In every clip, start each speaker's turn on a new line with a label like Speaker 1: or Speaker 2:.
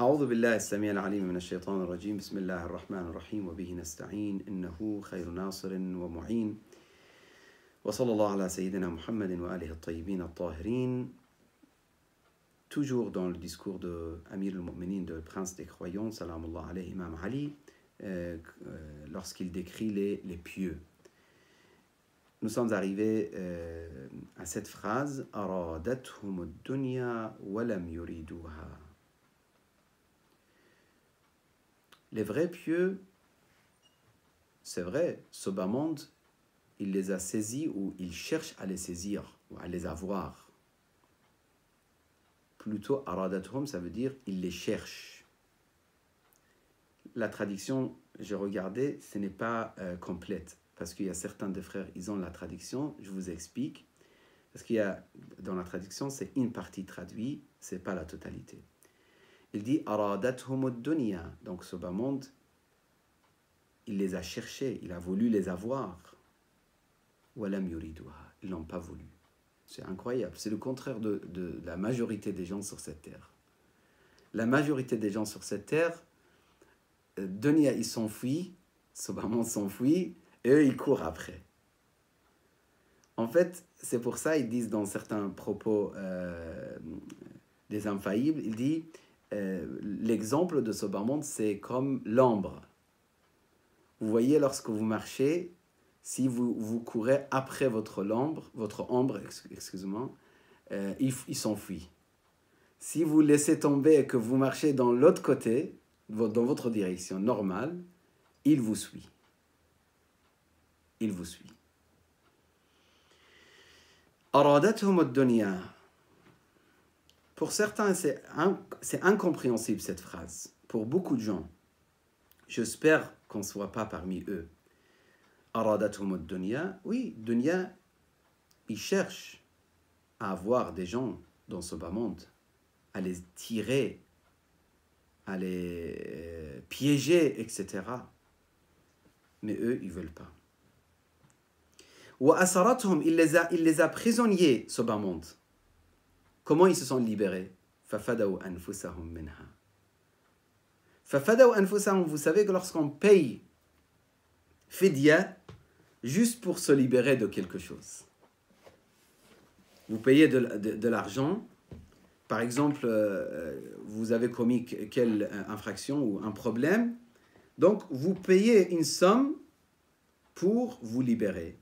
Speaker 1: أعوذ بالله السميع العليم من الشيطان الرجيم بسم الله الرحمن الرحيم وبه نستعين إنه خير ناصر ومعين وصلى الله على سيدنا محمد وآله الطيبين الطاهرين. Toujours dans le discours de Amir al-Mu'minin, de prince des croyants, salamullah alayhi, Imam Ali, lorsqu'il décrit les pieux. Nous sommes arrivés à cette phrase أرادتهم الدنيا ولم يريدوها. Les vrais pieux, c'est vrai, ce bas monde, il les a saisis ou il cherche à les saisir ou à les avoir. Plutôt, aradatuhum, ça veut dire il les cherche. La traduction, j'ai regardé, ce n'est pas complète, parce qu'il y a certains des frères, ils ont la traduction, je vous explique. Parce qu'il y a, dans la traduction, c'est une partie traduite, ce n'est pas la totalité. Il dit aradathum ad-dunya, donc ce bas monde, il les a cherchés, il a voulu les avoir. Walam yuriduha, ils n'ont pas voulu. C'est incroyable, c'est le contraire de la majorité des gens sur cette terre. La majorité des gens sur cette terre, dunya, ils s'enfuient, ce bas monde s'enfuit, et eux, ils courent après. En fait, c'est pour ça, ils disent dans certains propos des infaillibles, il dit l'exemple de ce bas monde, c'est comme l'ombre. Vous voyez, lorsque vous marchez, si vous courez après votre ombre, excusez-moi, il s'enfuit. Si vous laissez tomber et que vous marchez dans l'autre côté, dans votre direction normale, il vous suit. Il vous suit. Aradathum ad-dunya. Pour certains, c'est incompréhensible cette phrase. Pour beaucoup de gens, j'espère qu'on ne soit pas parmi eux. Aradathum ad-dunya, oui, dunya, ils cherchent à avoir des gens dans ce bas monde, à les tirer, à les piéger, etc. Mais eux, ils ne veulent pas. Wa asarathum, il les a prisonniers, ce bas monde. Comment ils se sont libérés? Fafadaw anfusahum minha. Fafadaw anfusahum, vous savez que lorsqu'on paye fidya, juste pour se libérer de quelque chose. Vous payez de l'argent, par exemple, vous avez commis quelle infraction ou un problème, donc vous payez une somme pour vous libérer.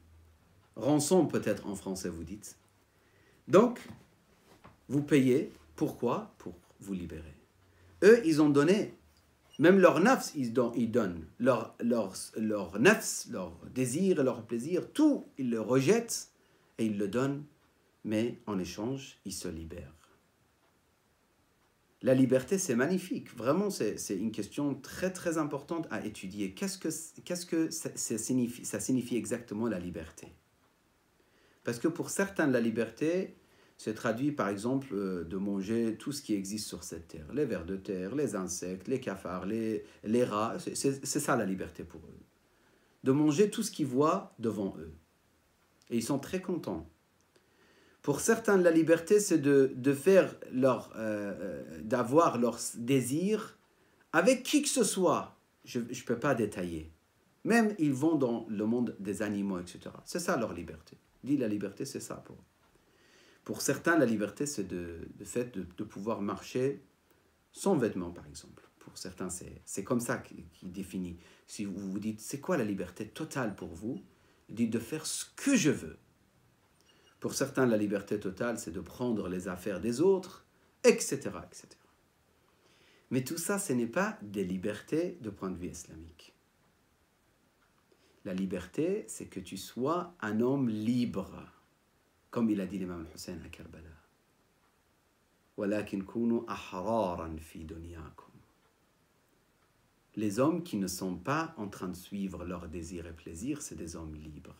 Speaker 1: Rançon peut-être en français vous dites. Donc, vous payez, pourquoi? Pour vous libérer. Eux, ils ont donné, même leur nafs, ils donnent. Leur nafs, leur désir, leur plaisir, tout, ils le rejettent et ils le donnent, mais en échange, ils se libèrent. La liberté, c'est magnifique. Vraiment, c'est une question très, très importante à étudier. Qu'est-ce que ça signifie exactement la liberté? Parce que pour certains, la liberté, c'est traduit par exemple de manger tout ce qui existe sur cette terre. Les vers de terre, les insectes, les cafards, les rats. C'est ça la liberté pour eux. De manger tout ce qu'ils voient devant eux. Et ils sont très contents. Pour certains, la liberté, c'est de faire d'avoir leur désir avec qui que ce soit. Je ne peux pas détailler. Même ils vont dans le monde des animaux, etc. C'est ça leur liberté. Dit la liberté, c'est ça pour eux. Pour certains, la liberté, c'est le fait de pouvoir marcher sans vêtements, par exemple. Pour certains, c'est comme ça qu'il définit. Si vous vous dites, c'est quoi la liberté totale pour vous? Il dit de faire ce que je veux. Pour certains, la liberté totale, c'est de prendre les affaires des autres, etc., etc. Mais tout ça, ce n'est pas des libertés de point de vue islamique. La liberté, c'est que tu sois un homme libre. Comme il a dit l'imam Hussein à Karbala. وَلَكِنْ كُونُوا أَحْرَارًا فِي دُنْيَاكُمْ. Les hommes qui ne sont pas en train de suivre leurs désirs et plaisirs, c'est des hommes libres.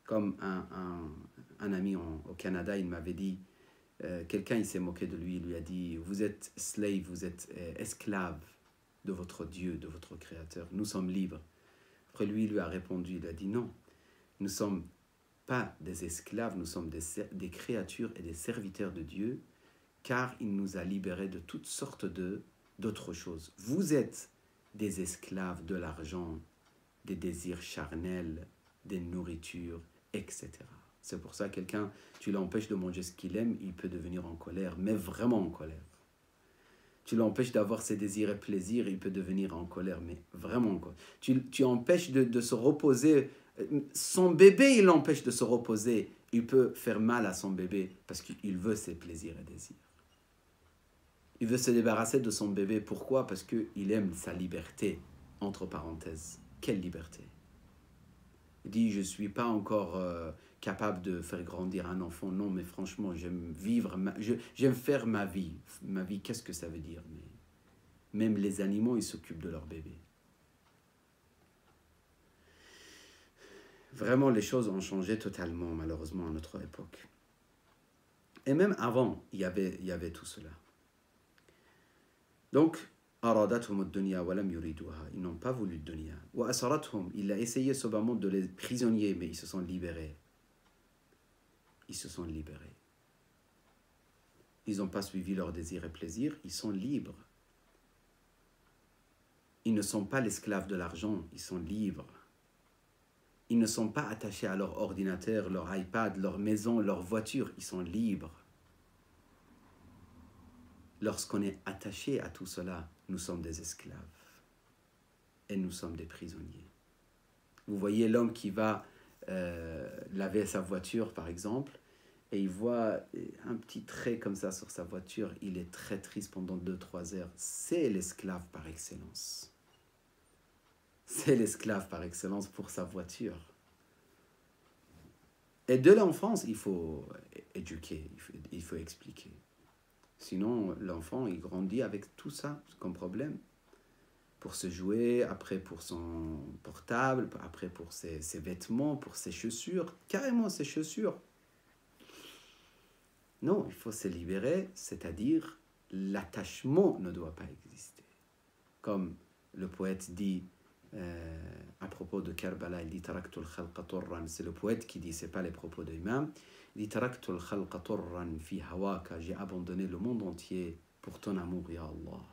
Speaker 1: Comme un ami au Canada, il m'avait dit, quelqu'un il s'est moqué de lui, il lui a dit, vous êtes slave, vous êtes esclave de votre Dieu, de votre Créateur, nous sommes libres. Après lui, il lui a répondu, il a dit non, nous sommes pas des esclaves, nous sommes des créatures et des serviteurs de Dieu car il nous a libérés de toutes sortes d'autres choses. Vous êtes des esclaves de l'argent, des désirs charnels, des nourritures, etc. C'est pour ça que quelqu'un, tu l'empêches de manger ce qu'il aime, il peut devenir en colère, mais vraiment en colère. Tu l'empêches d'avoir ses désirs et plaisirs, il peut devenir en colère, mais vraiment en colère. Tu empêches de se reposer. Son bébé, il l'empêche de se reposer. Il peut faire mal à son bébé parce qu'il veut ses plaisirs et désirs. Il veut se débarrasser de son bébé. Pourquoi? Parce qu'il aime sa liberté, entre parenthèses. Quelle liberté? Il dit, je ne suis pas encore capable de faire grandir un enfant. Non, mais franchement, j'aime vivre, j'aime faire ma vie. Ma vie, qu'est-ce que ça veut dire? Mais même les animaux, ils s'occupent de leur bébé. Vraiment, les choses ont changé totalement, malheureusement, à notre époque. Et même avant, il y avait tout cela. Donc, ils n'ont pas voulu de dunya. Il a essayé souvent de les prisonniers, mais ils se sont libérés. Ils se sont libérés. Ils n'ont pas suivi leurs désirs et plaisirs, ils sont libres. Ils ne sont pas l'esclave de l'argent, ils sont libres. Ils ne sont pas attachés à leur ordinateur, leur iPad, leur maison, leur voiture, ils sont libres. Lorsqu'on est attaché à tout cela, nous sommes des esclaves et nous sommes des prisonniers. Vous voyez l'homme qui va laver sa voiture, par exemple, et il voit un petit trait comme ça sur sa voiture, il est très triste pendant 2-3 heures. C'est l'esclave par excellence. C'est l'esclave par excellence pour sa voiture. Et de l'enfance, il faut éduquer, il faut expliquer. Sinon, l'enfant, il grandit avec tout ça comme problème. Pour se jouer, après pour son portable, après pour ses vêtements, pour ses chaussures, carrément ses chaussures. Non, il faut se libérer, c'est-à-dire l'attachement ne doit pas exister. Comme le poète dit à propos de Karbala, il dit Taraktul khalqa turran, c'est le poète qui dit, c'est pas les propos de l'imam, il dit Taraktul khalqa turran fi hawaka, j'ai abandonné le monde entier pour ton amour, ya Allah.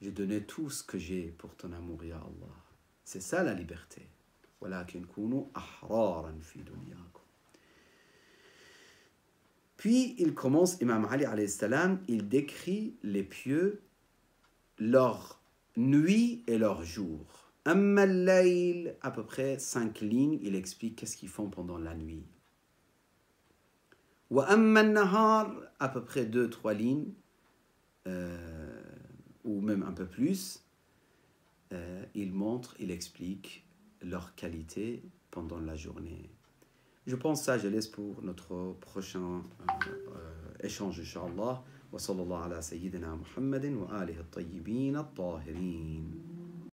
Speaker 1: J'ai donné tout ce que j'ai pour ton amour, ya Allah. C'est ça la liberté. Walakin kunu ahraran fi dunyakum. Puis il commence, Imam Ali alayhi salam, il décrit les pieux, leur nuit et leur jour. Amma al-layl, à peu près 5 lignes, il explique qu'est-ce qu'ils font pendant la nuit. Wa amma al-nahar, à peu près 2-3 lignes, ou même un peu plus, il explique leur qualité pendant la journée. Je pense ça, je laisse pour notre prochain échange, Inch'Allah. Wa sallallahu ala sayyidina Muhammadin wa alihi at-tayyibin at-tahirin.